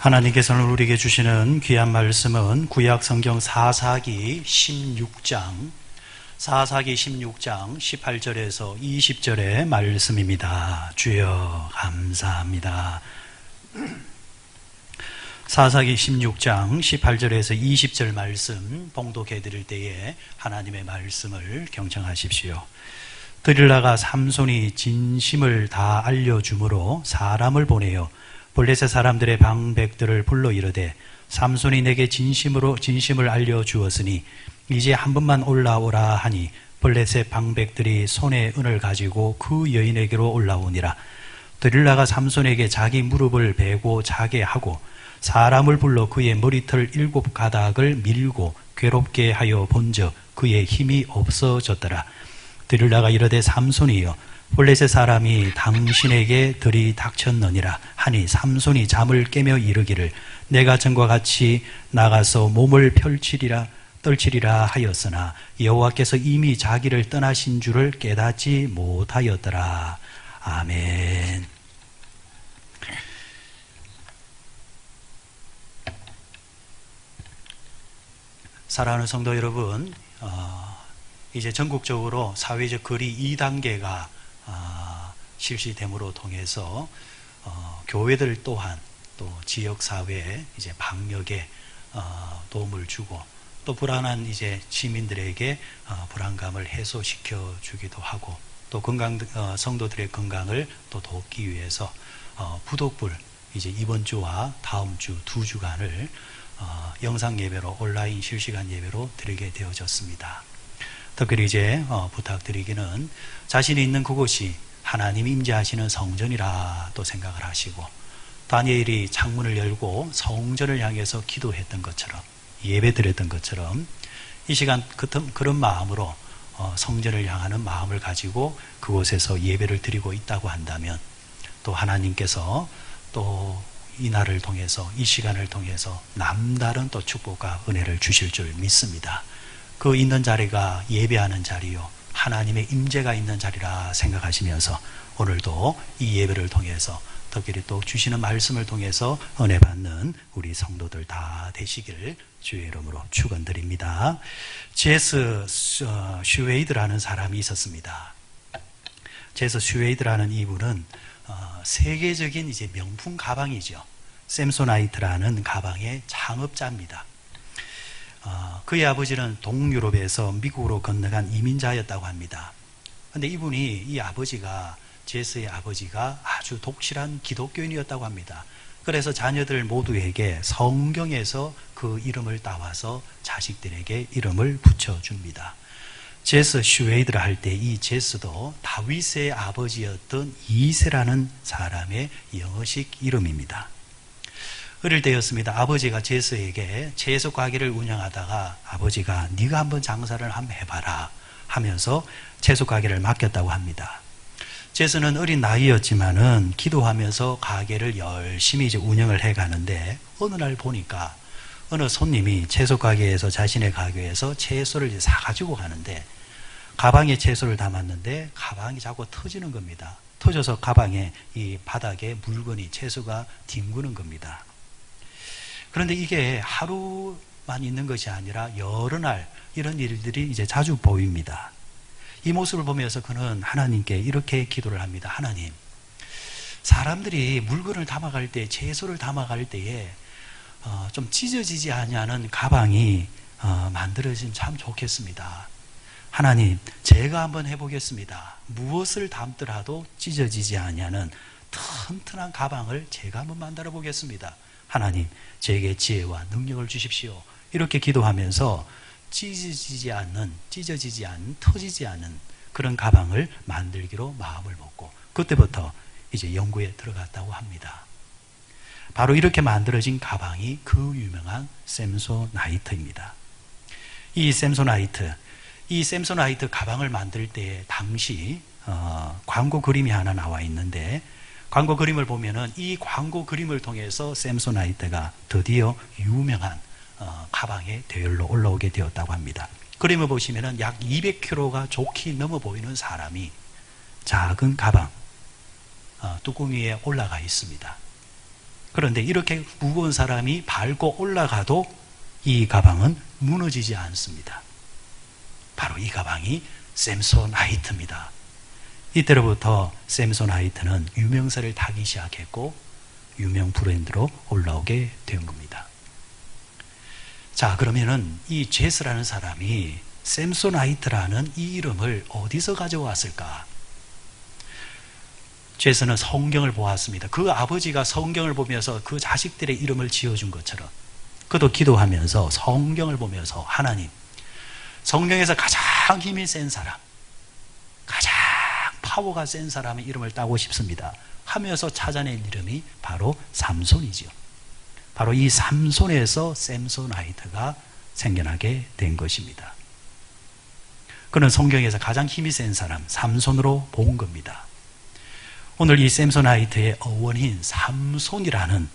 하나님께서는 우리에게 주시는 귀한 말씀은 구약 성경 사사기 16장 18절에서 20절의 말씀입니다. 주여 감사합니다. 사사기 16장 18절에서 20절 말씀 봉독해 드릴 때에 하나님의 말씀을 경청하십시오. 들일라가 삼손이 진심을 다 알려주므로 사람을 보내어 블레셋 사람들의 방백들을 불러 이르되 삼손이 내게 진심을 알려주었으니 이제 한 번만 올라오라 하니 블레셋 방백들이 손에 은을 가지고 그 여인에게로 올라오니라. 들일라가 삼손에게 자기 무릎을 베고 자게 하고 사람을 불러 그의 머리털 7가닥을 밀고 괴롭게 하여 본즉 그의 힘이 없어졌더라. 들일라가 이르되 삼손이여 블레셋 사람이 당신에게 들이닥쳤느니라 하니 삼손이 잠을 깨며 이르기를 내가 전과 같이 나가서 몸을 떨치리라 하였으나 여호와께서 이미 자기를 떠나신 줄을 깨닫지 못하였더라. 아멘. 사랑하는 성도 여러분, 이제 전국적으로 사회적 거리 2단계가 실시됨으로 통해서 교회들 또한 또 지역사회에 이제 방역에 도움을 주고 또 불안한 이제 시민들에게 불안감을 해소시켜 주기도 하고 또 성도들의 건강을 또 돕기 위해서 부독불 이제 이번 주와 다음 주 2주간을 영상 예배로 온라인 실시간 예배로 드리게 되어졌습니다. 특별히 이제 부탁드리기는 자신이 있는 그곳이 하나님이 임재하시는 성전이라 또 생각을 하시고 다니엘이 창문을 열고 성전을 향해서 기도했던 것처럼 예배드렸던 것처럼 이 시간 그런 마음으로 성전을 향하는 마음을 가지고 그곳에서 예배를 드리고 있다고 한다면 또 하나님께서 또 이 날을 통해서 이 시간을 통해서 남다른 또 축복과 은혜를 주실 줄 믿습니다. 그 있는 자리가 예배하는 자리요 하나님의 임재가 있는 자리라 생각하시면서 오늘도 이 예배를 통해서 특별히 또 주시는 말씀을 통해서 은혜 받는 우리 성도들 다 되시기를 주의 이름으로 축원드립니다. 제스 슈웨이드라는 사람이 있었습니다. 제스 슈웨이드라는 이분은 세계적인 이제 명품 가방이죠. 샘소나이트라는 가방의 창업자입니다. 그의 아버지는 동유럽에서 미국으로 건너간 이민자였다고 합니다. 그런데 이 아버지가 제스의 아버지가 아주 독실한 기독교인이었다고 합니다. 그래서 자녀들 모두에게 성경에서 그 이름을 따와서 자식들에게 이름을 붙여줍니다. 제스 슈웨이드라 할 때 이 제스도 다윗의 아버지였던 이세라는 사람의 영어식 이름입니다. 어릴 때였습니다. 아버지가 제스에게 채소 가게를 운영하다가 아버지가 네가 한번 장사를 한번 해봐라 하면서 채소 가게를 맡겼다고 합니다. 제스는 어린 나이였지만은 기도하면서 가게를 열심히 이제 운영을 해가는데 어느 날 보니까 어느 손님이 채소 가게에서 자신의 가게에서 채소를 이제 사가지고 가는데 가방에 채소를 담았는데 가방이 자꾸 터지는 겁니다. 터져서 가방에 이 바닥에 물건이 채소가 뒹구는 겁니다. 그런데 이게 하루만 있는 것이 아니라 여러 날 이런 일들이 이제 자주 보입니다. 이 모습을 보면서 그는 하나님께 이렇게 기도를 합니다. 하나님, 사람들이 물건을 담아갈 때, 채소를 담아갈 때에 좀 찢어지지 않는 가방이 만들어지면 참 좋겠습니다. 하나님, 제가 한번 해보겠습니다. 무엇을 담더라도 찢어지지 않는 튼튼한 가방을 제가 한번 만들어 보겠습니다. 하나님, 제게 지혜와 능력을 주십시오. 이렇게 기도하면서 찢어지지 않는, 터지지 않는 그런 가방을 만들기로 마음을 먹고 그때부터 이제 연구에 들어갔다고 합니다. 바로 이렇게 만들어진 가방이 그 유명한 샘소나이트입니다. 이 샘소나이트 가방을 만들 때 당시 광고 그림이 하나 나와 있는데 광고 그림을 보면은 이 광고 그림을 통해서 샘소나이트가 드디어 유명한 가방의 대열로 올라오게 되었다고 합니다. 그림을 보시면은 약 200kg가 좋게 넘어 보이는 사람이 작은 가방 뚜껑 위에 올라가 있습니다. 그런데 이렇게 무거운 사람이 밟고 올라가도 이 가방은 무너지지 않습니다. 바로 이 가방이 샘소나이트입니다. 이때로부터 샘소나이트는 유명세를 타기 시작했고 유명 브랜드로 올라오게 된 겁니다. 자, 그러면은 이 제스라는 사람이 샘소나이트라는 이 이름을 어디서 가져왔을까? 제스는 성경을 보았습니다. 그 아버지가 성경을 보면서 그 자식들의 이름을 지어준 것처럼 그도 기도하면서 성경을 보면서 하나님, 성경에서 가장 힘이 센 사람, 가장 파워가 센 사람의 이름을 따고 싶습니다 하면서 찾아낸 이름이 바로 삼손이죠. 바로 이 삼손에서 샘소나이트가 생겨나게 된 것입니다. 그는 성경에서 가장 힘이 센 사람 삼손으로 본 겁니다. 오늘 이 샘소나이트의 어원인 삼손이라는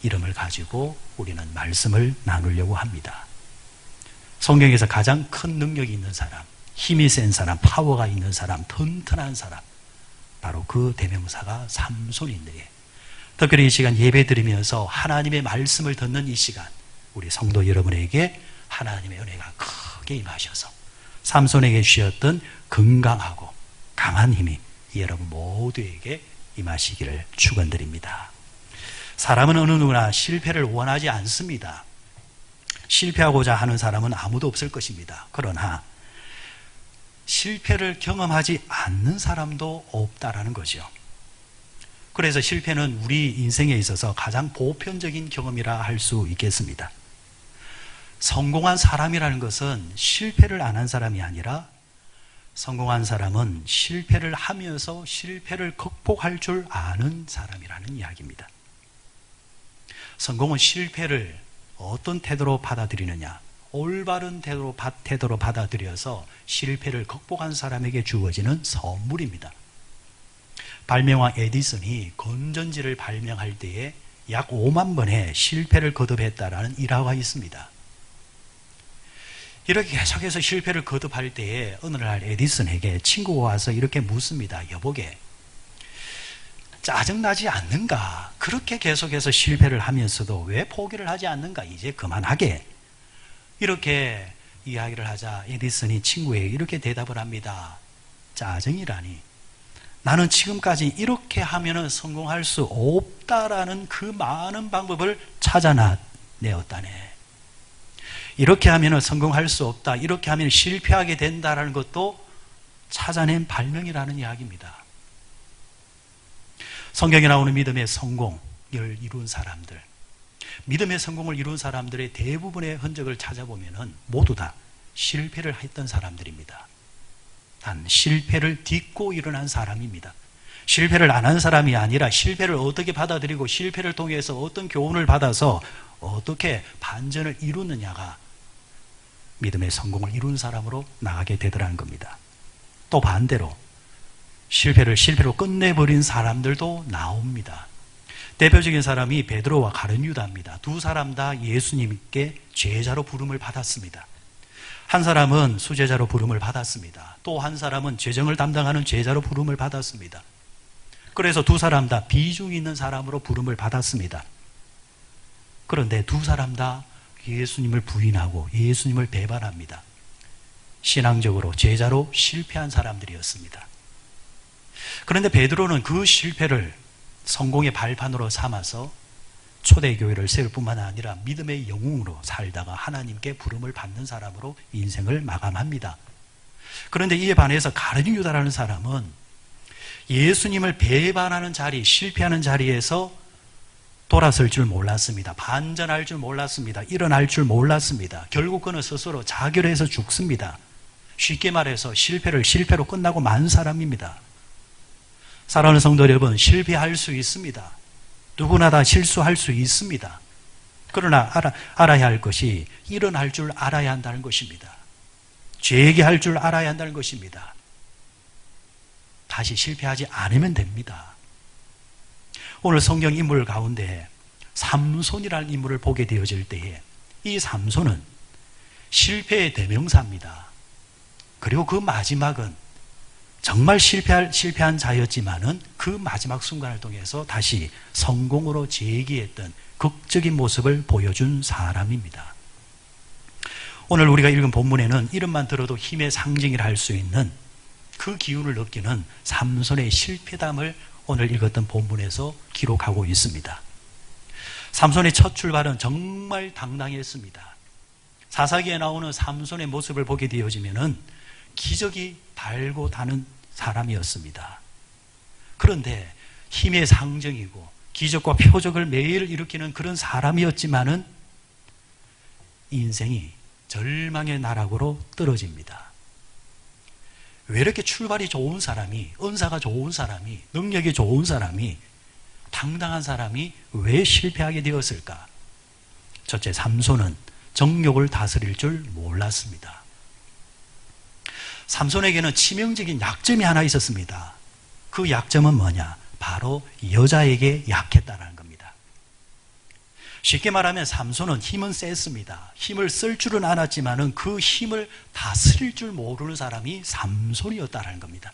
이름을 가지고 우리는 말씀을 나누려고 합니다. 성경에서 가장 큰 능력이 있는 사람, 힘이 센 사람, 파워가 있는 사람, 튼튼한 사람, 바로 그 대명사가 삼손인데, 특별히 이 시간 예배 드리면서 하나님의 말씀을 듣는 이 시간, 우리 성도 여러분에게 하나님의 은혜가 크게 임하셔서 삼손에게 주셨던 건강하고 강한 힘이 여러분 모두에게 임하시기를 축원드립니다. 사람은 어느 누구나 실패를 원하지 않습니다. 실패하고자 하는 사람은 아무도 없을 것입니다. 그러나 실패를 경험하지 않는 사람도 없다라는 거죠. 그래서 실패는 우리 인생에 있어서 가장 보편적인 경험이라 할 수 있겠습니다. 성공한 사람이라는 것은 실패를 안 한 사람이 아니라 성공한 사람은 실패를 하면서 실패를 극복할 줄 아는 사람이라는 이야기입니다. 성공은 실패를 어떤 태도로 받아들이느냐, 올바른 태도로 받아들여서 실패를 극복한 사람에게 주어지는 선물입니다. 발명왕 에디슨이 건전지를 발명할 때에 약 5만 번의 실패를 거듭했다라는 일화가 있습니다. 이렇게 계속해서 실패를 거듭할 때에 어느 날 에디슨에게 친구가 와서 이렇게 묻습니다. 여보게, 짜증나지 않는가? 그렇게 계속해서 실패를 하면서도 왜 포기를 하지 않는가? 이제 그만하게. 이렇게 이야기를 하자 에디슨이 친구에게 이렇게 대답을 합니다. 짜증이라니. 나는 지금까지 이렇게 하면 성공할 수 없다라는 그 많은 방법을 찾아내었다네. 이렇게 하면 성공할 수 없다, 이렇게 하면 실패하게 된다라는 것도 찾아낸 발명이라는 이야기입니다. 성경에 나오는 믿음의 성공을 이룬 사람들, 믿음의 성공을 이룬 사람들의 대부분의 흔적을 찾아보면 모두 다 실패를 했던 사람들입니다. 단 실패를 딛고 일어난 사람입니다. 실패를 안 한 사람이 아니라 실패를 어떻게 받아들이고 실패를 통해서 어떤 교훈을 받아서 어떻게 반전을 이루느냐가 믿음의 성공을 이룬 사람으로 나가게 되더라는 겁니다. 또 반대로 실패로 끝내버린 사람들도 나옵니다. 대표적인 사람이 베드로와 가룟 유다입니다. 두 사람 다 예수님께 제자로 부름을 받았습니다. 한 사람은 수제자로 부름을 받았습니다. 또 한 사람은 재정을 담당하는 제자로 부름을 받았습니다. 그래서 두 사람 다 비중 있는 사람으로 부름을 받았습니다. 그런데 두 사람 다 예수님을 부인하고 예수님을 배반합니다. 신앙적으로 제자로 실패한 사람들이었습니다. 그런데 베드로는 그 실패를 성공의 발판으로 삼아서 초대교회를 세울 뿐만 아니라 믿음의 영웅으로 살다가 하나님께 부름을 받는 사람으로 인생을 마감합니다. 그런데 이에 반해서 가룟 유다라는 사람은 예수님을 배반하는 자리, 실패하는 자리에서 돌아설 줄 몰랐습니다. 반전할 줄 몰랐습니다. 일어날 줄 몰랐습니다. 결국 그는 스스로 자결해서 죽습니다. 쉽게 말해서 실패로 끝나고 만 사람입니다. 사랑하는 성도 여러분, 실패할 수 있습니다. 누구나 다 실수할 수 있습니다. 그러나 알아야 할 것이 일어날 줄 알아야 한다는 것입니다. 재기할 줄 알아야 한다는 것입니다. 다시 실패하지 않으면 됩니다. 오늘 성경 인물 가운데 삼손이라는 인물을 보게 되어질 때에 이 삼손은 실패의 대명사입니다. 그리고 그 마지막은 정말 실패한 자였지만은 그 마지막 순간을 통해서 다시 성공으로 재기했던 극적인 모습을 보여준 사람입니다. 오늘 우리가 읽은 본문에는 이름만 들어도 힘의 상징이라 할 수 있는 그 기운을 느끼는 삼손의 실패담을 오늘 읽었던 본문에서 기록하고 있습니다. 삼손의 첫 출발은 정말 당당했습니다. 사사기에 나오는 삼손의 모습을 보게 되어지면은 기적이 달고 다는 사람이었습니다. 그런데 힘의 상징이고 기적과 표적을 매일 일으키는 그런 사람이었지만은 인생이 절망의 나락으로 떨어집니다. 왜 이렇게 출발이 좋은 사람이, 은사가 좋은 사람이, 능력이 좋은 사람이, 당당한 사람이 왜 실패하게 되었을까? 첫째, 삼손은 정욕을 다스릴 줄 몰랐습니다. 삼손에게는 치명적인 약점이 하나 있었습니다. 그 약점은 뭐냐? 바로 여자에게 약했다는 겁니다. 쉽게 말하면 삼손은 힘은 셌습니다. 힘을 쓸 줄은 알았지만은 그 힘을 다스릴 줄 모르는 사람이 삼손이었다는 겁니다.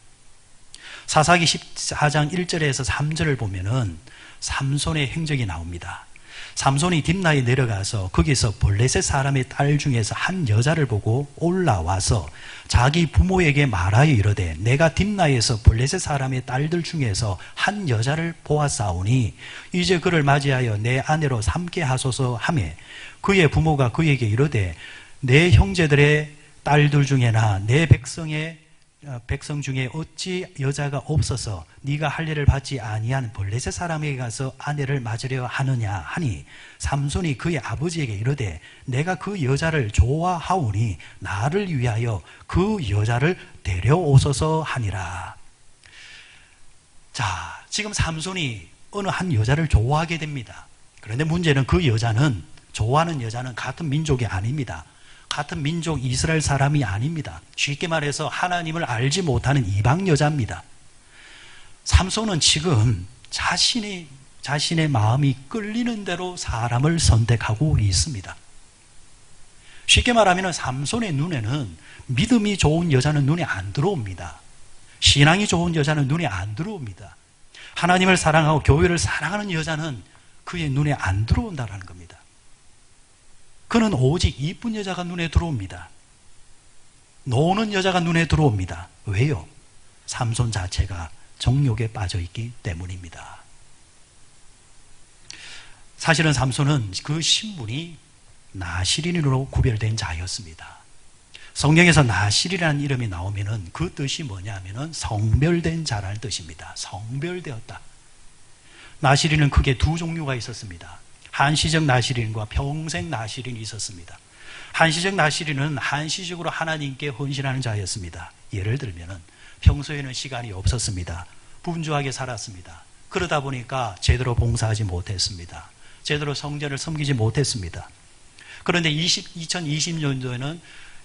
사사기 14장 1절에서 3절을 보면은 삼손의 행적이 나옵니다. 삼손이 딥나에 내려가서 거기서 블레셋 사람의 딸 중에서 한 여자를 보고 올라와서 자기 부모에게 말하여 이르되 내가 딥나에서 블레셋 사람의 딸들 중에서 한 여자를 보았사오니 이제 그를 맞이하여 내 아내로 삼게 하소서 하매 그의 부모가 그에게 이르되 내 형제들의 딸들 중에나 내 백성 중에 어찌 여자가 없어서 네가 할례를 받지 아니한 블레셋 사람에게 가서 아내를 맞으려 하느냐 하니 삼손이 그의 아버지에게 이르되 내가 그 여자를 좋아하오니 나를 위하여 그 여자를 데려오소서 하니라. 자, 지금 삼손이 어느 한 여자를 좋아하게 됩니다. 그런데 문제는 그 여자는, 좋아하는 여자는 같은 민족이 아닙니다. 같은 민족 이스라엘 사람이 아닙니다. 쉽게 말해서 하나님을 알지 못하는 이방 여자입니다. 삼손은 지금 자신의 마음이 끌리는 대로 사람을 선택하고 있습니다. 쉽게 말하면 삼손의 눈에는 믿음이 좋은 여자는 눈에 안 들어옵니다. 신앙이 좋은 여자는 눈에 안 들어옵니다. 하나님을 사랑하고 교회를 사랑하는 여자는 그의 눈에 안 들어온다는 겁니다. 그는 오직 이쁜 여자가 눈에 들어옵니다. 노는 여자가 눈에 들어옵니다. 왜요? 삼손 자체가 정욕에 빠져있기 때문입니다. 사실은 삼손은 그 신분이 나시린으로 구별된 자였습니다. 성경에서 나실이라는 이름이 나오면은 그 뜻이 뭐냐면은 성별된 자라는 뜻입니다. 성별되었다. 나실인은 크게 두 종류가 있었습니다. 한시적 나시린과 평생 나시린이 있었습니다. 한시적 나시린은 한시적으로 하나님께 헌신하는 자였습니다. 예를 들면은 평소에는 시간이 없었습니다. 분주하게 살았습니다. 그러다 보니까 제대로 봉사하지 못했습니다. 제대로 성전을 섬기지 못했습니다. 그런데 2020년도에는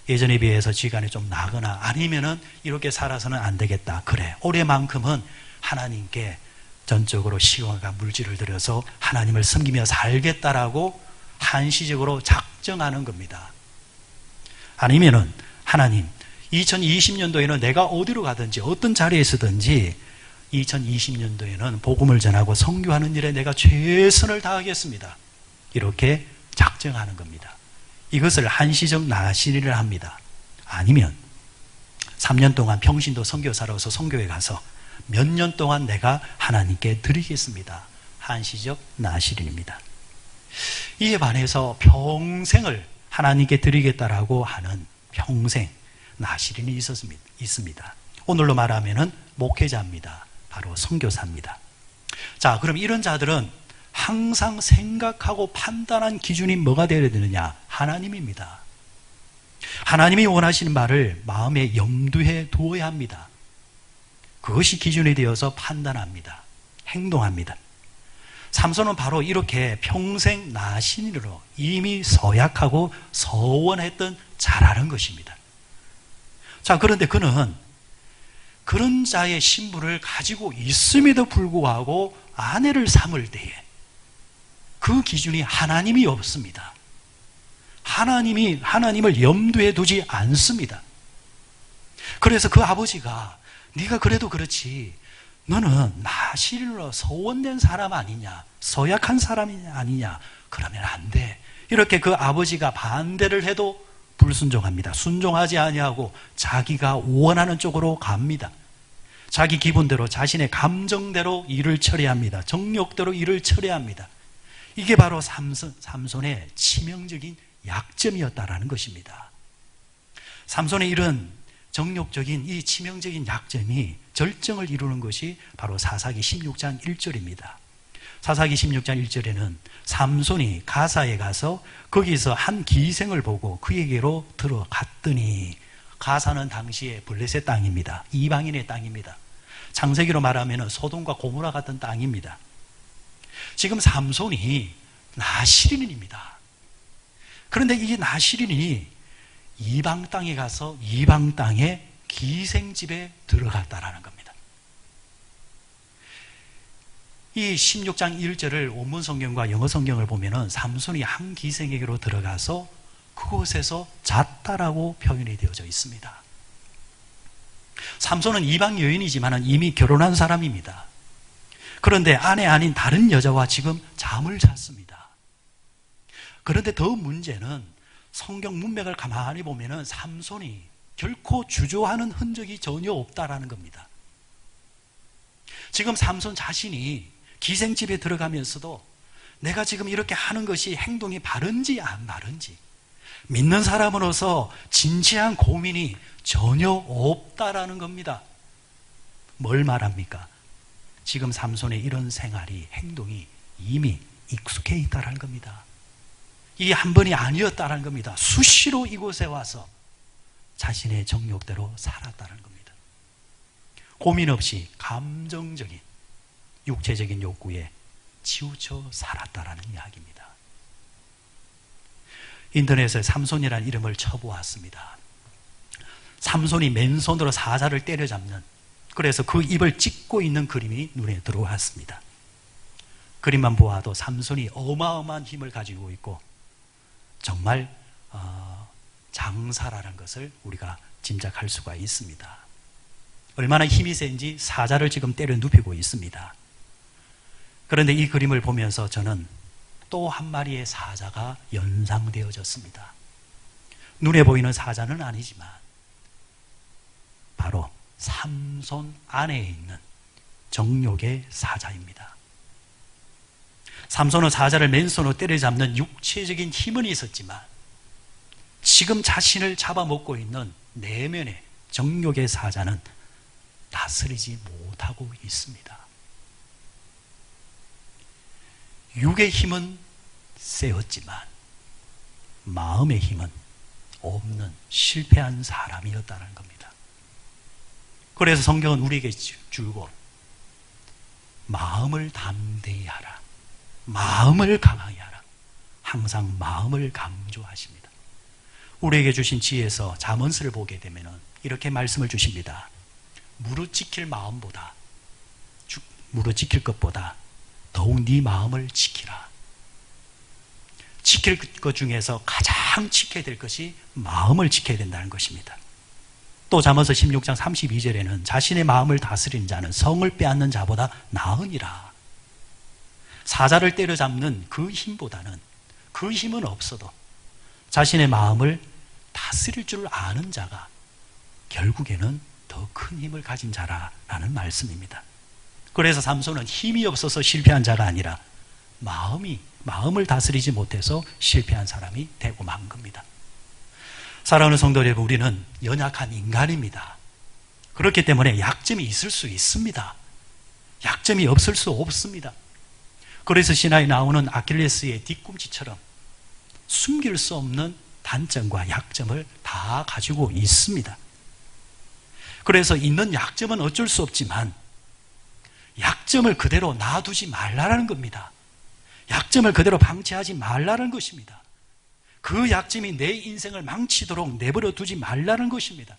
예전에 비해서 시간이 좀 나거나 아니면은 이렇게 살아서는 안 되겠다. 그래, 올해만큼은 하나님께 전적으로 시간과 물질을 들여서 하나님을 섬기며 살겠다라고 한시적으로 작정하는 겁니다. 아니면은 하나님, 2020년도에는 내가 어디로 가든지 어떤 자리에 서든지 2020년도에는 복음을 전하고 선교하는 일에 내가 최선을 다하겠습니다. 이렇게 작정하는 겁니다. 이것을 한시적 나시린을 합니다. 아니면 3년 동안 평신도 선교사로서 선교에 가서 몇 년 동안 내가 하나님께 드리겠습니다. 한시적 나시린입니다. 이에 반해서 평생을 하나님께 드리겠다라고 하는 평생 나시린이 있습니다. 오늘로 말하면은 목회자입니다. 바로 선교사입니다. 자, 그럼 이런 자들은 항상 생각하고 판단한 기준이 뭐가 되어야 되느냐? 하나님입니다. 하나님이 원하시는 말을 마음에 염두에 두어야 합니다. 그것이 기준이 되어서 판단합니다. 행동합니다. 삼손은 바로 이렇게 평생 나신으로 이미 서약하고 서원했던 자라는 것입니다. 자, 그런데 그는 그런 자의 신분을 가지고 있음에도 불구하고 아내를 삼을 때에 그 기준이 하나님이 없습니다. 하나님을 염두에 두지 않습니다. 그래서 그 아버지가 네가 그래도 그렇지. 너는 나실로 소원된 사람 아니냐, 서약한 사람이 아니냐. 그러면 안 돼. 이렇게 그 아버지가 반대를 해도 불순종합니다. 순종하지 아니하고 자기가 원하는 쪽으로 갑니다. 자기 기분대로, 자신의 감정대로 일을 처리합니다. 정욕대로 일을 처리합니다. 이게 바로 삼손의 치명적인 약점이었다라는 것입니다. 삼손의 이런 정욕적인 이 치명적인 약점이 절정을 이루는 것이 바로 사사기 16장 1절입니다. 사사기 16장 1절에는 삼손이 가사에 가서 거기서 한 기생을 보고 그에게로 들어갔더니, 가사는 당시에 블레셋 땅입니다. 이방인의 땅입니다. 창세기로 말하면 소돔과 고모라 같은 땅입니다. 지금 삼손이 나실인입니다. 그런데 이 나실인이 이방 땅에 가서 이방 땅의 기생집에 들어갔다라는 겁니다. 이 16장 1절을 원문 성경과 영어 성경을 보면은 삼손이 한 기생에게로 들어가서 그곳에서 잤다라고 표현이 되어져 있습니다. 삼손은 이방 여인이지만 이미 결혼한 사람입니다. 그런데 아내 아닌 다른 여자와 지금 잠을 잤습니다. 그런데 더 문제는 성경 문맥을 가만히 보면은 삼손이 결코 주저하는 흔적이 전혀 없다라는 겁니다. 지금 삼손 자신이 기생집에 들어가면서도 내가 지금 이렇게 하는 것이 행동이 바른지 안 바른지 믿는 사람으로서 진지한 고민이 전혀 없다라는 겁니다. 뭘 말합니까? 지금 삼손의 이런 생활이, 행동이 이미 익숙해 있다라는 겁니다. 이게 한 번이 아니었다라는 겁니다. 수시로 이곳에 와서 자신의 정욕대로 살았다는 겁니다. 고민 없이 감정적인 육체적인 욕구에 치우쳐 살았다라는 이야기입니다. 인터넷에 삼손이라는 이름을 쳐보았습니다. 삼손이 맨손으로 사자를 때려잡는, 그래서 그 입을 찢고 있는 그림이 눈에 들어왔습니다. 그림만 보아도 삼손이 어마어마한 힘을 가지고 있고 정말 장사라는 것을 우리가 짐작할 수가 있습니다. 얼마나 힘이 센지 사자를 지금 때려 눕히고 있습니다. 그런데 이 그림을 보면서 저는 또 한 마리의 사자가 연상되어졌습니다. 눈에 보이는 사자는 아니지만 바로 삼손 안에 있는 정욕의 사자입니다. 삼손은 사자를 맨손으로 때려잡는 육체적인 힘은 있었지만 지금 자신을 잡아먹고 있는 내면의 정욕의 사자는 다스리지 못하고 있습니다. 육의 힘은 세었지만 마음의 힘은 없는 실패한 사람이었다는 겁니다. 그래서 성경은 우리에게 주고 마음을 담대히 하라, 마음을 강하게 하라, 항상 마음을 강조하십니다. 우리에게 주신 지혜에서 잠언서를 보게 되면 이렇게 말씀을 주십니다. 무릇 지킬 마음보다, 무릇 지킬 것보다 더욱 네 마음을 지키라. 지킬 것 중에서 가장 지켜야 될 것이 마음을 지켜야 된다는 것입니다. 또 잠언서 16장 32절에는 자신의 마음을 다스리는 자는 성을 빼앗는 자보다 나으니라. 사자를 때려잡는 그 힘보다는, 그 힘은 없어도 자신의 마음을 다스릴 줄 아는 자가 결국에는 더 큰 힘을 가진 자라는 말씀입니다. 그래서 삼손은 힘이 없어서 실패한 자가 아니라 마음을 다스리지 못해서 실패한 사람이 되고 만 겁니다. 사랑하는 성도 여러분, 우리는 연약한 인간입니다. 그렇기 때문에 약점이 있을 수 있습니다. 약점이 없을 수 없습니다. 그래서 신화에 나오는 아킬레스의 뒤꿈치처럼 숨길 수 없는 단점과 약점을 다 가지고 있습니다. 그래서 있는 약점은 어쩔 수 없지만 약점을 그대로 놔두지 말라는 겁니다. 약점을 그대로 방치하지 말라는 것입니다. 그 약점이 내 인생을 망치도록 내버려 두지 말라는 것입니다.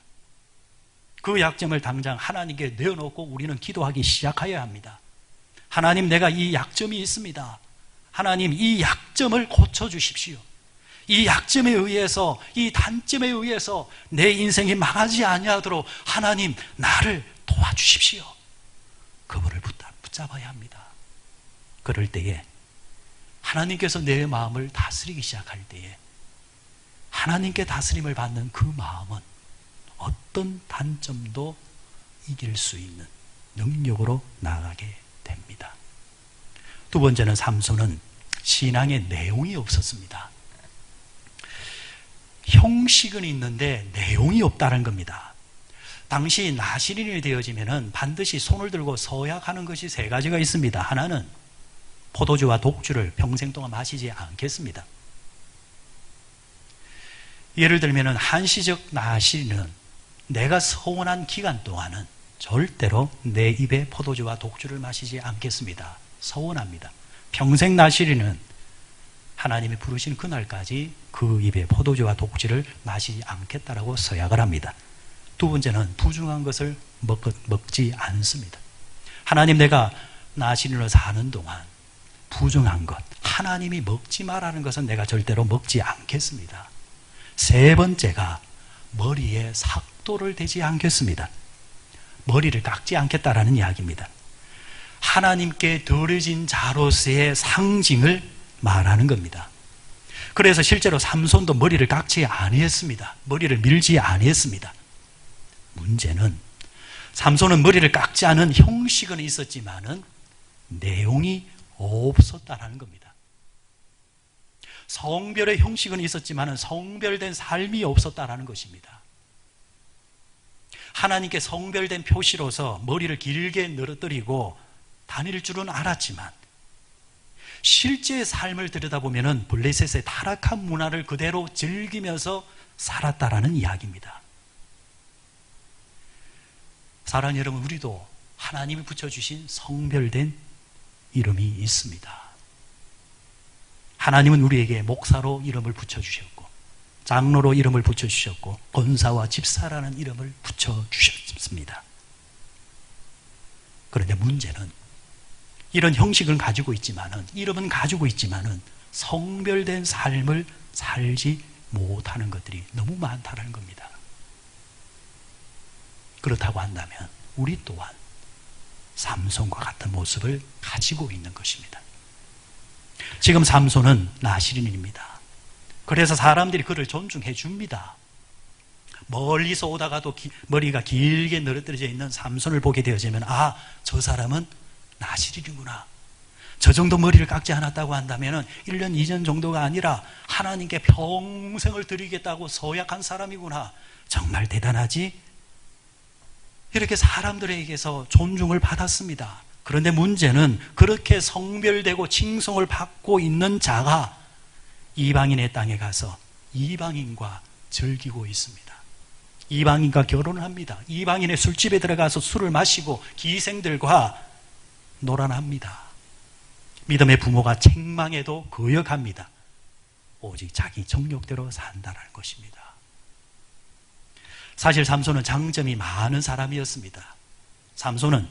그 약점을 당장 하나님께 내어놓고 우리는 기도하기 시작해야 합니다. 하나님, 내가 이 약점이 있습니다. 하나님, 이 약점을 고쳐주십시오. 이 약점에 의해서, 이 단점에 의해서 내 인생이 망하지 아니하도록 하나님, 나를 도와주십시오. 그분을 붙잡아야 합니다. 그럴 때에 하나님께서 내 마음을 다스리기 시작할 때에 하나님께 다스림을 받는 그 마음은 어떤 단점도 이길 수 있는 능력으로 나아가게 됩니다. 두 번째는 삼손은 신앙의 내용이 없었습니다. 형식은 있는데 내용이 없다는 겁니다. 당시 나시린이 되어지면 반드시 손을 들고 서약하는 것이 세 가지가 있습니다. 하나는 포도주와 독주를 평생 동안 마시지 않겠습니다. 예를 들면 한시적 나시린은 내가 서원한 기간 동안은 절대로 내 입에 포도주와 독주를 마시지 않겠습니다. 서원합니다. 평생 나시린은 하나님이 부르신 그날까지 그 입에 포도주와 독주를 마시지 않겠다라고 서약을 합니다. 두 번째는 부정한 것을 먹지 않습니다. 하나님, 내가 나시린으로 사는 동안 부정한 것, 하나님이 먹지 말라는 것은 내가 절대로 먹지 않겠습니다. 세 번째가 머리에 삭도를 대지 않겠습니다. 머리를 깎지 않겠다라는 이야기입니다. 하나님께 드려진 자로서의 상징을 말하는 겁니다. 그래서 실제로 삼손도 머리를 깎지 아니했습니다. 머리를 밀지 아니했습니다. 문제는 삼손은 머리를 깎지 않은 형식은 있었지만은 내용이 없었다는 겁니다. 성별의 형식은 있었지만은 성별된 삶이 없었다는 것입니다. 하나님께 성별된 표시로서 머리를 길게 늘어뜨리고 다닐 줄은 알았지만 실제 삶을 들여다보면 블레셋의 타락한 문화를 그대로 즐기면서 살았다라는 이야기입니다. 사랑하는 여러분, 우리도 하나님이 붙여주신 성별된 이름이 있습니다. 하나님은 우리에게 목사로 이름을 붙여주셨고 장로로 이름을 붙여주셨고 권사와 집사라는 이름을 붙여주셨습니다. 그런데 문제는 이런 형식을 가지고 있지만은, 이름은 가지고 있지만은 성별된 삶을 살지 못하는 것들이 너무 많다는 겁니다. 그렇다고 한다면 우리 또한 삼손과 같은 모습을 가지고 있는 것입니다. 지금 삼손은 나시린입니다. 그래서 사람들이 그를 존중해 줍니다. 멀리서 오다가도 머리가 길게 늘어뜨려져 있는 삼손을 보게 되어지면, 아, 저 사람은 나시린이구나. 저 정도 머리를 깎지 않았다고 한다면 1년, 2년 정도가 아니라 하나님께 평생을 드리겠다고 서약한 사람이구나. 정말 대단하지? 이렇게 사람들에게서 존중을 받았습니다. 그런데 문제는 그렇게 성별되고 칭송을 받고 있는 자가 이방인의 땅에 가서 이방인과 즐기고 있습니다. 이방인과 결혼을 합니다. 이방인의 술집에 들어가서 술을 마시고 기생들과 노란합니다. 믿음의 부모가 책망해도 거역합니다. 오직 자기 정욕대로 산다는 것입니다. 사실 삼손은 장점이 많은 사람이었습니다. 삼손은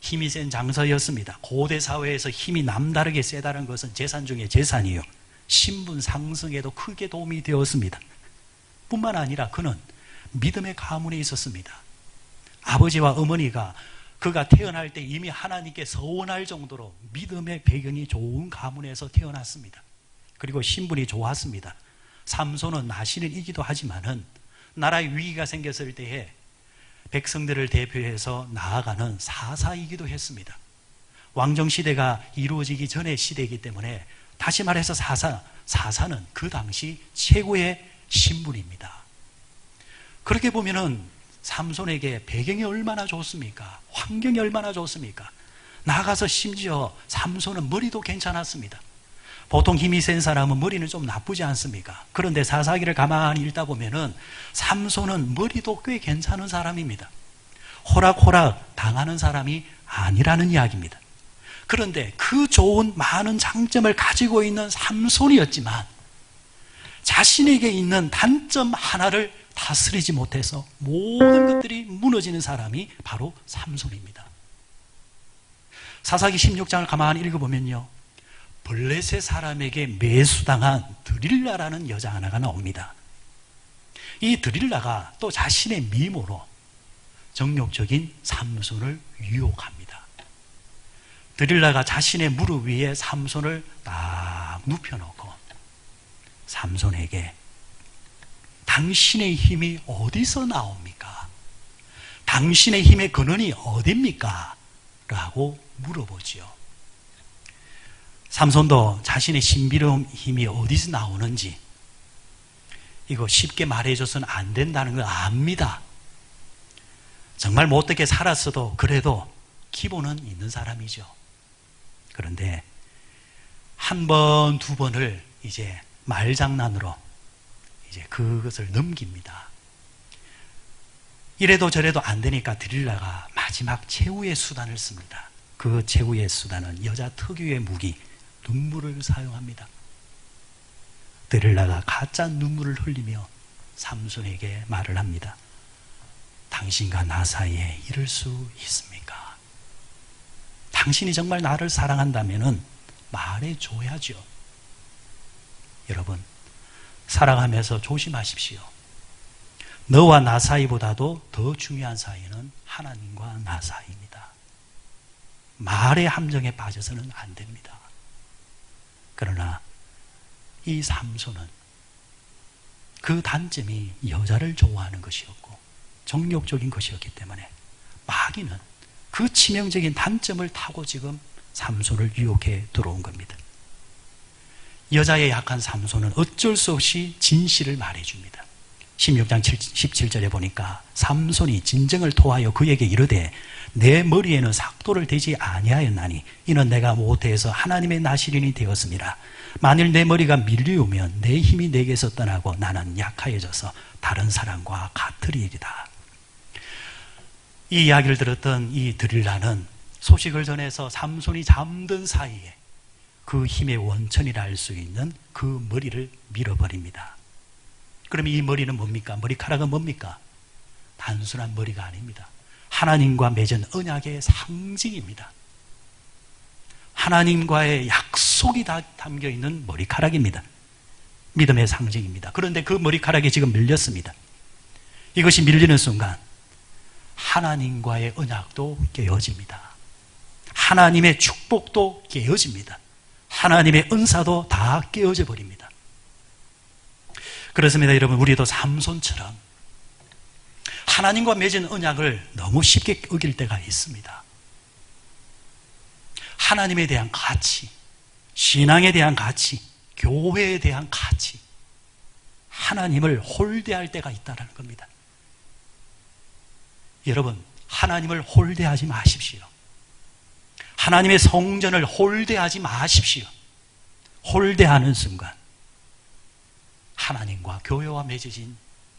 힘이 센 장서였습니다. 고대 사회에서 힘이 남다르게 세다는 것은 재산 중에 재산이요, 신분 상승에도 크게 도움이 되었습니다. 뿐만 아니라 그는 믿음의 가문에 있었습니다. 아버지와 어머니가 그가 태어날 때 이미 하나님께 서원할 정도로 믿음의 배경이 좋은 가문에서 태어났습니다. 그리고 신분이 좋았습니다. 삼손은 나시린이기도 하지만은 나라에 위기가 생겼을 때에 백성들을 대표해서 나아가는 사사이기도 했습니다. 왕정시대가 이루어지기 전의 시대이기 때문에 다시 말해서 사사는 그 당시 최고의 신분입니다. 그렇게 보면은 삼손에게 배경이 얼마나 좋습니까? 환경이 얼마나 좋습니까? 나아가서 심지어 삼손은 머리도 괜찮았습니다. 보통 힘이 센 사람은 머리는 좀 나쁘지 않습니까? 그런데 사사기를 가만히 읽다 보면은 삼손은 머리도 꽤 괜찮은 사람입니다. 호락호락 당하는 사람이 아니라는 이야기입니다. 그런데 그 좋은 많은 장점을 가지고 있는 삼손이었지만 자신에게 있는 단점 하나를 다스리지 못해서 모든 것들이 무너지는 사람이 바로 삼손입니다. 사사기 16장을 가만히 읽어보면요, 블레셋 사람에게 매수당한 드릴라라는 여자 하나가 나옵니다. 이 드릴라가 또 자신의 미모로 정욕적인 삼손을 유혹합니다. 드릴라가 자신의 무릎 위에 삼손을 딱 눕혀놓고 삼손에게 당신의 힘이 어디서 나옵니까? 당신의 힘의 근원이 어디입니까? 라고 물어보지요. 삼손도 자신의 신비로운 힘이 어디서 나오는지 이거 쉽게 말해줘서는 안 된다는 걸 압니다. 정말 못되게 살았어도 그래도 기본은 있는 사람이죠. 그런데 한 번, 두 번을 이제 말장난으로 이제 그것을 넘깁니다. 이래도 저래도 안 되니까 드릴라가 마지막 최후의 수단을 씁니다. 그 최후의 수단은 여자 특유의 무기, 눈물을 사용합니다. 드릴라가 가짜 눈물을 흘리며 삼손에게 말을 합니다. 당신과 나 사이에 이럴 수 있습니까? 당신이 정말 나를 사랑한다면 말해줘야죠. 여러분, 살아가면서 조심하십시오. 너와 나 사이보다도 더 중요한 사이는 하나님과 나 사이입니다. 말의 함정에 빠져서는 안 됩니다. 그러나 이 삼손은 그 단점이 여자를 좋아하는 것이었고 정욕적인 것이었기 때문에 마귀는 그 치명적인 단점을 타고 지금 삼손을 유혹해 들어온 겁니다. 여자의 약한 삼손은 어쩔 수 없이 진실을 말해줍니다. 16장 17절에 보니까 삼손이 진정을 토하여 그에게 이르되 내 머리에는 삭도를 대지 아니하였나니 이는 내가 모태에서 하나님의 나시린이 되었음이라. 만일 내 머리가 밀리우면 내 힘이 내게서 떠나고 나는 약하여져서 다른 사람과 같으리이다. 이 이야기를 들었던 이 드릴라는 소식을 전해서 삼손이 잠든 사이에 그 힘의 원천이라 할 수 있는 그 머리를 밀어버립니다. 그러면 이 머리는 뭡니까? 머리카락은 뭡니까? 단순한 머리가 아닙니다. 하나님과 맺은 언약의 상징입니다. 하나님과의 약속이 다 담겨있는 머리카락입니다. 믿음의 상징입니다. 그런데 그 머리카락이 지금 밀렸습니다. 이것이 밀리는 순간 하나님과의 언약도 깨어집니다. 하나님의 축복도 깨어집니다. 하나님의 은사도 다 깨어져 버립니다. 그렇습니다. 여러분, 우리도 삼손처럼 하나님과 맺은 언약을 너무 쉽게 어길 때가 있습니다. 하나님에 대한 가치, 신앙에 대한 가치, 교회에 대한 가치, 하나님을 홀대할 때가 있다는 겁니다. 여러분, 하나님을 홀대하지 마십시오. 하나님의 성전을 홀대하지 마십시오. 홀대하는 순간 하나님과 교회와 맺어진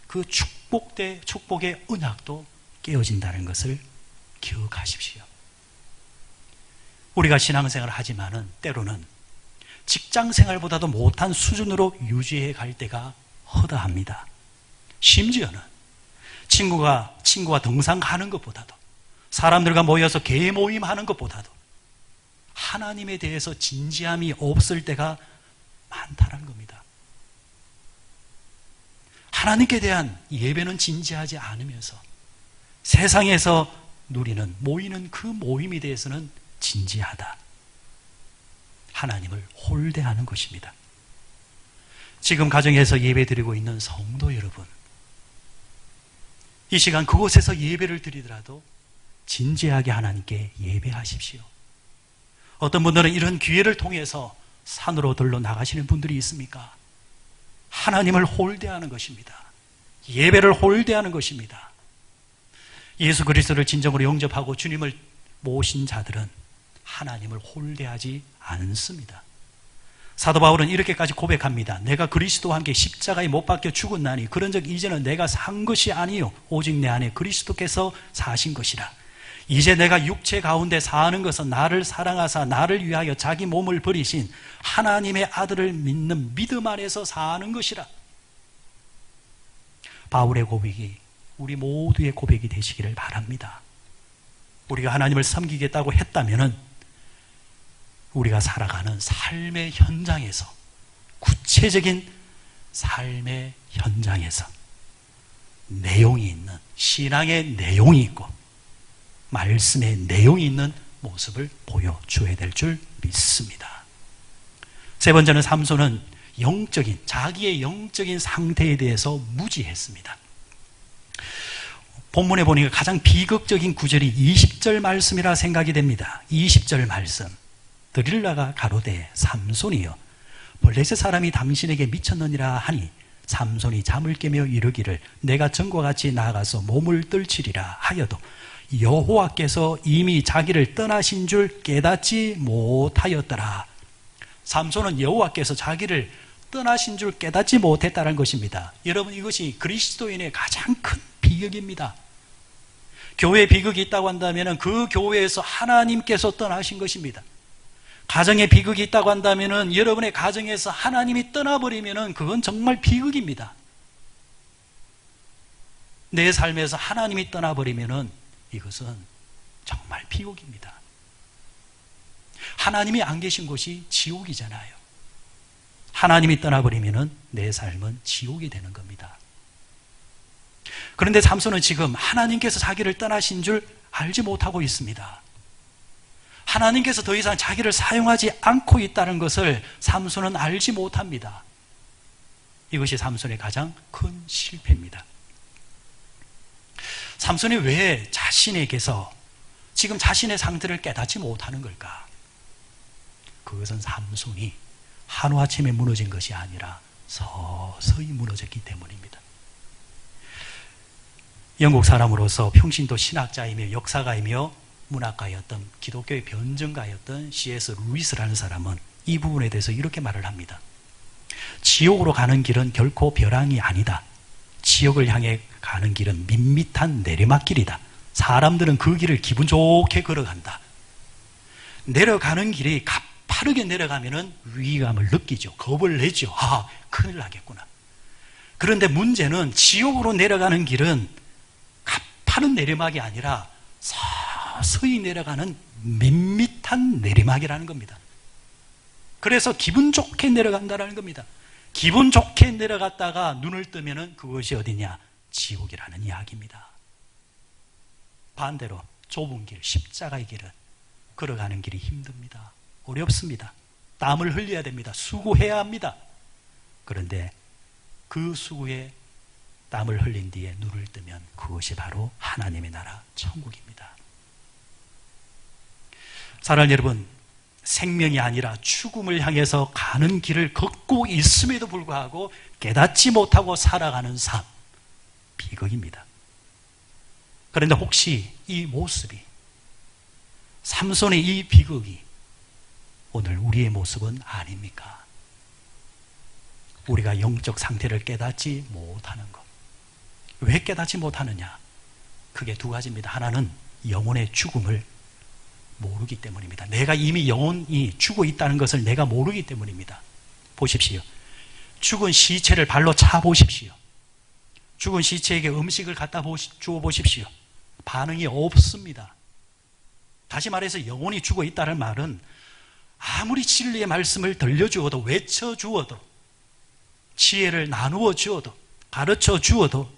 그 축복의 언약도 깨어진다는 것을 기억하십시오. 우리가 신앙생활을 하지만은 때로는 직장생활보다도 못한 수준으로 유지해 갈 때가 허다합니다. 심지어는 친구가 등산 가는 것보다도 사람들과 모여서 개모임 하는 것보다도 하나님에 대해서 진지함이 없을 때가 많다는 겁니다. 하나님께 대한 예배는 진지하지 않으면서 세상에서 누리는 모이는 그 모임에 대해서는 진지하다. 하나님을 홀대하는 것입니다. 지금 가정에서 예배 드리고 있는 성도 여러분, 이 시간 그곳에서 예배를 드리더라도 진지하게 하나님께 예배하십시오. 어떤 분들은 이런 기회를 통해서 산으로 들러 나가시는 분들이 있습니까? 하나님을 홀대하는 것입니다. 예배를 홀대하는 것입니다. 예수 그리스도를 진정으로 영접하고 주님을 모신 자들은 하나님을 홀대하지 않습니다. 사도 바울은 이렇게까지 고백합니다. 내가 그리스도와 함께 십자가에 못 박혀 죽었나니 그런즉 이제는 내가 산 것이 아니요 오직 내 안에 그리스도께서 사신 것이라. 이제 내가 육체 가운데 사는 것은 나를 사랑하사 나를 위하여 자기 몸을 버리신 하나님의 아들을 믿는 믿음 안에서 사는 것이라. 바울의 고백이 우리 모두의 고백이 되시기를 바랍니다. 우리가 하나님을 섬기겠다고 했다면은 우리가 살아가는 삶의 현장에서, 구체적인 삶의 현장에서 내용이 있는, 신앙의 내용이 있고 말씀의 내용이 있는 모습을 보여줘야 될 줄 믿습니다. 세 번째는 삼손은 자기의 영적인 상태에 대해서 무지했습니다. 본문에 보니까 가장 비극적인 구절이 20절 말씀이라 생각이 됩니다. 20절 말씀. 드릴라가 가로되 삼손이여 블레셋 사람이 당신에게 미쳤느니라 하니 삼손이 잠을 깨며 이르기를 내가 전과 같이 나아가서 몸을 떨치리라 하여도 여호와께서 이미 자기를 떠나신 줄 깨닫지 못하였더라. 삼손은 여호와께서 자기를 떠나신 줄 깨닫지 못했다는 것입니다. 여러분, 이것이 그리스도인의 가장 큰 비극입니다. 교회에 비극이 있다고 한다면 그 교회에서 하나님께서 떠나신 것입니다. 가정에 비극이 있다고 한다면 여러분의 가정에서 하나님이 떠나버리면 그건 정말 비극입니다. 내 삶에서 하나님이 떠나버리면 이것은 정말 비극입니다. 하나님이 안 계신 곳이 지옥이잖아요. 하나님이 떠나버리면 내 삶은 지옥이 되는 겁니다. 그런데 삼손은 지금 하나님께서 자기를 떠나신 줄 알지 못하고 있습니다. 하나님께서 더 이상 자기를 사용하지 않고 있다는 것을 삼손은 알지 못합니다. 이것이 삼손의 가장 큰 실패입니다. 삼손이 왜 자신에게서 지금 자신의 상태를 깨닫지 못하는 걸까? 그것은 삼손이 하루아침에 무너진 것이 아니라 서서히 무너졌기 때문입니다. 영국 사람으로서 평신도 신학자이며 역사가이며 문학가였던 기독교의 변증가였던 C.S. 루이스라는 사람은 이 부분에 대해서 이렇게 말을 합니다. 지옥으로 가는 길은 결코 벼랑이 아니다. 지옥을 향해 가는 길은 밋밋한 내리막길이다. 사람들은 그 길을 기분 좋게 걸어간다. 내려가는 길이 가파르게 내려가면 위기감을 느끼죠. 겁을 내죠. 아, 큰일 나겠구나. 그런데 문제는 지옥으로 내려가는 길은 가파른 내리막이 아니라 서서히 내려가는 밋밋한 내리막이라는 겁니다. 그래서 기분 좋게 내려간다는 겁니다. 기분 좋게 내려갔다가 눈을 뜨면 그것이 어디냐? 지옥이라는 이야기입니다. 반대로 좁은 길, 십자가의 길은 걸어가는 길이 힘듭니다. 어렵습니다. 땀을 흘려야 됩니다. 수고해야 합니다. 그런데 그 수고에 땀을 흘린 뒤에 눈을 뜨면 그것이 바로 하나님의 나라 천국입니다. 사랑하는 여러분, 생명이 아니라 죽음을 향해서 가는 길을 걷고 있음에도 불구하고 깨닫지 못하고 살아가는 삶, 비극입니다. 그런데 혹시 이 모습이, 삼손의 이 비극이 오늘 우리의 모습은 아닙니까? 우리가 영적 상태를 깨닫지 못하는 것. 왜 깨닫지 못하느냐? 그게 두 가지입니다. 하나는 영혼의 죽음을 모르기 때문입니다. 내가 이미 영혼이 죽어 있다는 것을 내가 모르기 때문입니다. 보십시오. 죽은 시체를 발로 차 보십시오. 죽은 시체에게 음식을 갖다 주어 보십시오. 반응이 없습니다. 다시 말해서 영혼이 죽어 있다는 말은 아무리 진리의 말씀을 들려주어도, 외쳐주어도, 지혜를 나누어 주어도, 가르쳐 주어도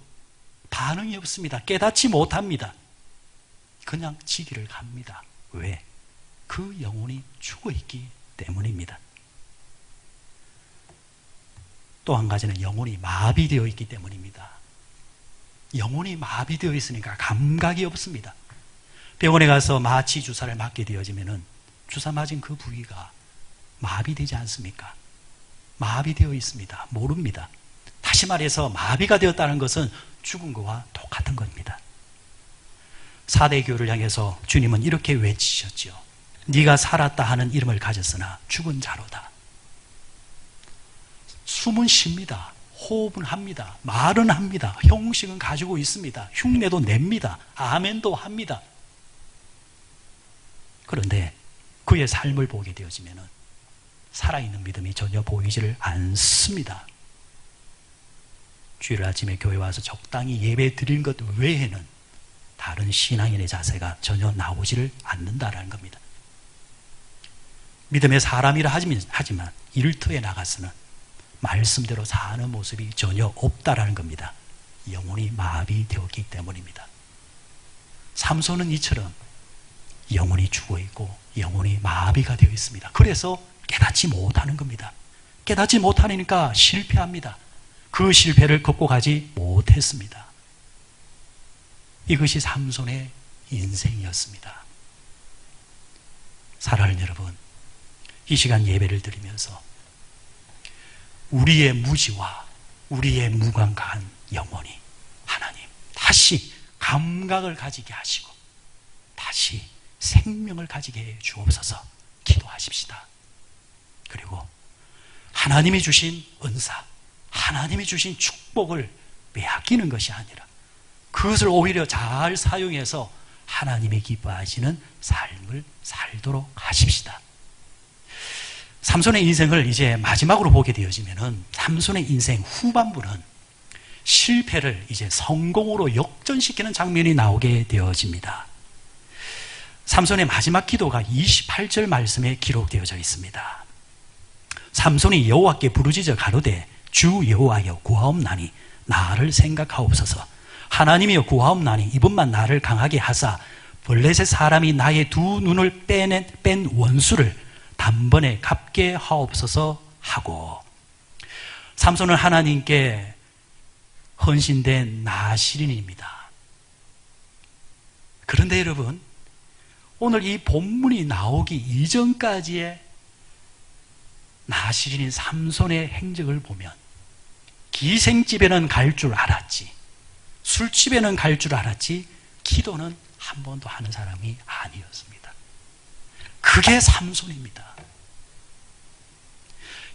반응이 없습니다. 깨닫지 못합니다. 그냥 지기를 갑니다. 왜? 그 영혼이 죽어있기 때문입니다. 또 한 가지는 영혼이 마비되어 있기 때문입니다. 영혼이 마비되어 있으니까 감각이 없습니다. 병원에 가서 마취 주사를 맞게 되어지면 주사 맞은 그 부위가 마비되지 않습니까? 마비되어 있습니다. 모릅니다. 다시 말해서 마비가 되었다는 것은 죽은 것과 똑같은 겁니다. 사대교를 향해서 주님은 이렇게 외치셨죠. 네가 살았다 하는 이름을 가졌으나 죽은 자로다. 숨은 쉽니다. 호흡은 합니다. 말은 합니다. 형식은 가지고 있습니다. 흉내도 냅니다. 아멘도 합니다. 그런데 그의 삶을 보게 되어지면 살아있는 믿음이 전혀 보이지를 않습니다. 주일 아침에 교회 와서 적당히 예배 드린 것 외에는 다른 신앙인의 자세가 전혀 나오지를 않는다라는 겁니다. 믿음의 사람이라 하지만 일터에 나가서는 말씀대로 사는 모습이 전혀 없다라는 겁니다. 영혼이 마비되었기 때문입니다. 삼손은 이처럼 영혼이 죽어있고 영혼이 마비가 되어 있습니다. 그래서 깨닫지 못하는 겁니다. 깨닫지 못하니까 실패합니다. 그 실패를 극복하지 못했습니다. 이것이 삼손의 인생이었습니다. 사랑하는 여러분, 이 시간 예배를 드리면서 우리의 무지와 우리의 무감각한 영혼이 하나님 다시 감각을 가지게 하시고 다시 생명을 가지게 해 주옵소서. 기도하십시다. 그리고 하나님이 주신 은사, 하나님이 주신 축복을 빼앗기는 것이 아니라 그것을 오히려 잘 사용해서 하나님이 기뻐하시는 삶을 살도록 하십시다. 삼손의 인생을 이제 마지막으로 보게 되어지면은 삼손의 인생 후반부는 실패를 이제 성공으로 역전시키는 장면이 나오게 되어집니다. 삼손의 마지막 기도가 28절 말씀에 기록되어져 있습니다. 삼손이 여호와께 부르짖어 가로되 주 여호와여 구하옵나니 나를 생각하옵소서. 하나님이여 구하옵나니 이번만 나를 강하게 하사 블레셋 사람이 나의 두 눈을 뺀 원수를 단번에 갚게 하옵소서 하고, 삼손은 하나님께 헌신된 나시린입니다. 그런데 여러분, 오늘 이 본문이 나오기 이전까지의 나시린인 삼손의 행적을 보면 기생집에는 갈 줄 알았지, 술집에는 갈 줄 알았지, 기도는 한 번도 하는 사람이 아니었습니다. 그게 삼손입니다.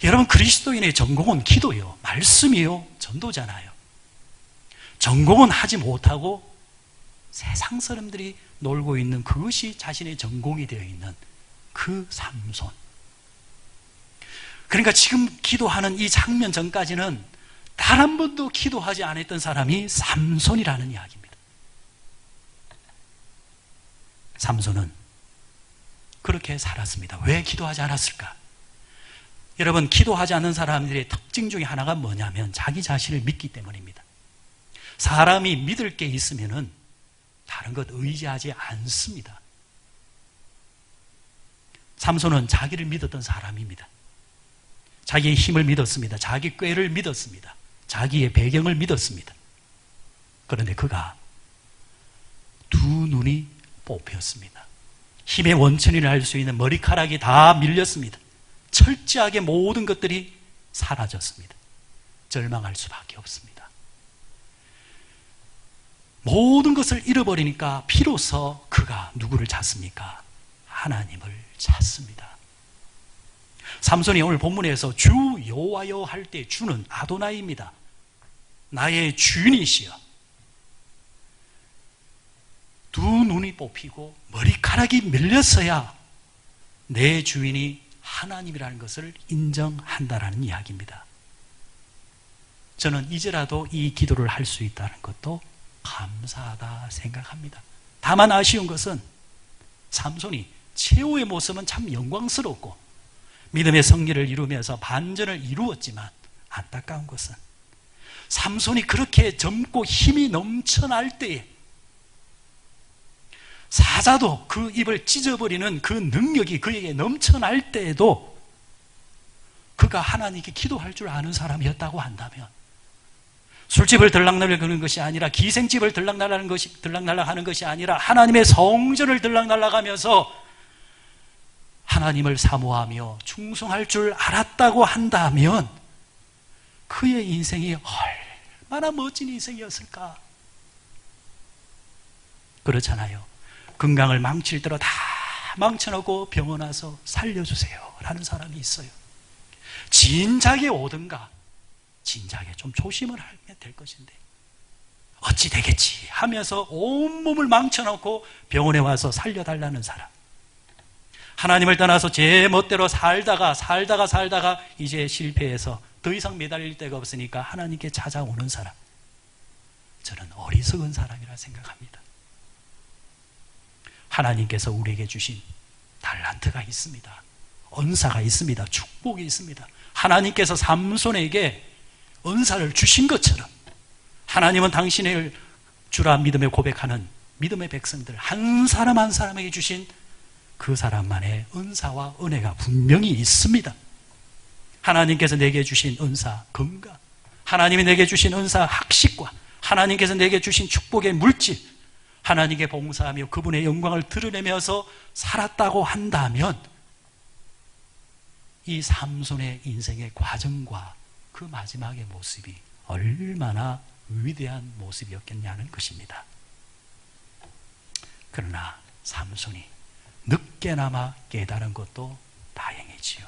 여러분, 그리스도인의 전공은 기도요, 말씀이요, 전도잖아요. 전공은 하지 못하고 세상 사람들이 놀고 있는 그것이 자신의 전공이 되어 있는 그 삼손. 그러니까 지금 기도하는 이 장면 전까지는 단 한 번도 기도하지 않았던 사람이 삼손이라는 이야기입니다. 삼손은 그렇게 살았습니다. 왜 기도하지 않았을까? 여러분, 기도하지 않는 사람들의 특징 중에 하나가 뭐냐면 자기 자신을 믿기 때문입니다. 사람이 믿을 게 있으면은 다른 것 의지하지 않습니다. 삼손은 자기를 믿었던 사람입니다. 자기의 힘을 믿었습니다. 자기 꾀를 믿었습니다. 자기의 배경을 믿었습니다. 그런데 그가 두 눈이 뽑혔습니다. 힘의 원천이라 할 수 있는 머리카락이 다 밀렸습니다. 철저하게 모든 것들이 사라졌습니다. 절망할 수밖에 없습니다. 모든 것을 잃어버리니까 비로소 그가 누구를 찾습니까? 하나님을 찾습니다. 삼손이 오늘 본문에서 주 여호와여 할 때 주는 아도나이입니다. 나의 주인이시여. 두 눈이 뽑히고 머리카락이 밀렸어야 내 주인이 하나님이라는 것을 인정한다라는 이야기입니다. 저는 이제라도 이 기도를 할 수 있다는 것도 감사하다 생각합니다. 다만 아쉬운 것은 삼손이 최후의 모습은 참 영광스럽고 믿음의 승리를 이루면서 반전을 이루었지만 안타까운 것은 삼손이 그렇게 젊고 힘이 넘쳐날 때에 사자도 그 입을 찢어버리는 그 능력이 그에게 넘쳐날 때에도 그가 하나님께 기도할 줄 아는 사람이었다고 한다면, 술집을 들락날락하는 것이 아니라 기생집을 들락날락하는 것이 아니라 하나님의 성전을 들락날락하면서 하나님을 사모하며 충성할 줄 알았다고 한다면 그의 인생이 얼마나 멋진 인생이었을까? 그렇잖아요. 건강을 망칠 대로 다 망쳐놓고 병원 와서 살려주세요 라는 사람이 있어요. 진작에 오든가 진작에 좀 조심을 하면 될 것인데 어찌 되겠지 하면서 온몸을 망쳐놓고 병원에 와서 살려달라는 사람, 하나님을 떠나서 제 멋대로 살다가 이제 실패해서 더 이상 매달릴 데가 없으니까 하나님께 찾아오는 사람, 저는 어리석은 사람이라 생각합니다. 하나님께서 우리에게 주신 달란트가 있습니다. 은사가 있습니다. 축복이 있습니다. 하나님께서 삼손에게 은사를 주신 것처럼 하나님은 당신을 주라 믿음에 고백하는 믿음의 백성들 한 사람 한 사람에게 주신 그 사람만의 은사와 은혜가 분명히 있습니다. 하나님께서 내게 주신 은사 건강, 하나님이 내게 주신 은사 학식과 하나님께서 내게 주신 축복의 물질, 하나님께 봉사하며 그분의 영광을 드러내면서 살았다고 한다면 이 삼손의 인생의 과정과 그 마지막의 모습이 얼마나 위대한 모습이었겠냐는 것입니다. 그러나 삼손이 늦게나마 깨달은 것도 다행이지요.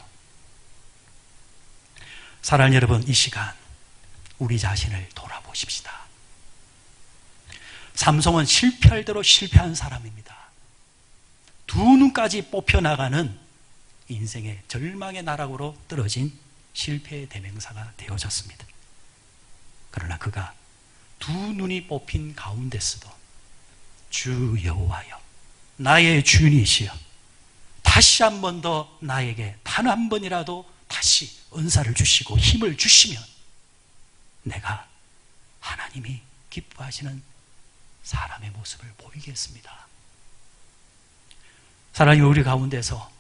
사랑하는 여러분, 이 시간 우리 자신을 돌아보십시다. 삼손은 실패할 대로 실패한 사람입니다. 두 눈까지 뽑혀나가는 인생의 절망의 나락으로 떨어진 실패의 대명사가 되어졌습니다. 그러나 그가 두 눈이 뽑힌 가운데서도 주 여호와여, 나의 주인이시여, 다시 한 번 더 나에게 단 한 번이라도 다시 은사를 주시고 힘을 주시면 내가 하나님이 기뻐하시는 사람의 모습을 보이겠습니다. 사랑하는 우리 가운데서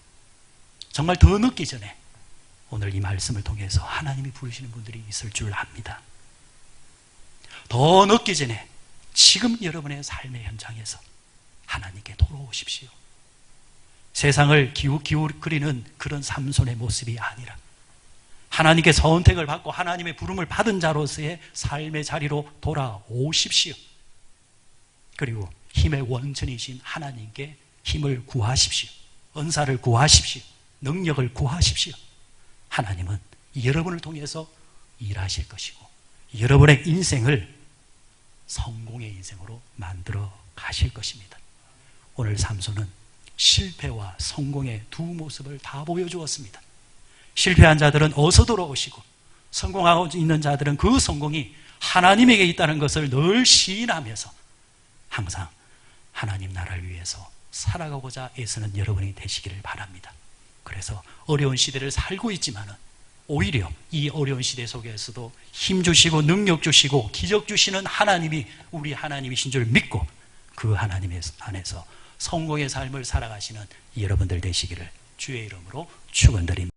정말 더 늦기 전에 오늘 이 말씀을 통해서 하나님이 부르시는 분들이 있을 줄 압니다. 더 늦기 전에 지금 여러분의 삶의 현장에서 하나님께 돌아오십시오. 세상을 기웃기웃거리는 그런 삼손의 모습이 아니라 하나님께 선택을 받고 하나님의 부름을 받은 자로서의 삶의 자리로 돌아오십시오. 그리고 힘의 원천이신 하나님께 힘을 구하십시오. 은사를 구하십시오. 능력을 구하십시오. 하나님은 여러분을 통해서 일하실 것이고 여러분의 인생을 성공의 인생으로 만들어 가실 것입니다. 오늘 삼손은 실패와 성공의 두 모습을 다 보여주었습니다. 실패한 자들은 어서 돌아오시고 성공하고 있는 자들은 그 성공이 하나님에게 있다는 것을 늘 시인하면서 항상 하나님 나라를 위해서 살아가고자 애쓰는 여러분이 되시기를 바랍니다. 그래서 어려운 시대를 살고 있지만은 오히려 이 어려운 시대 속에서도 힘 주시고 능력 주시고 기적 주시는 하나님이 우리 하나님이신 줄 믿고 그 하나님 안에서 성공의 삶을 살아가시는 여러분들 되시기를 주의 이름으로 축원드립니다.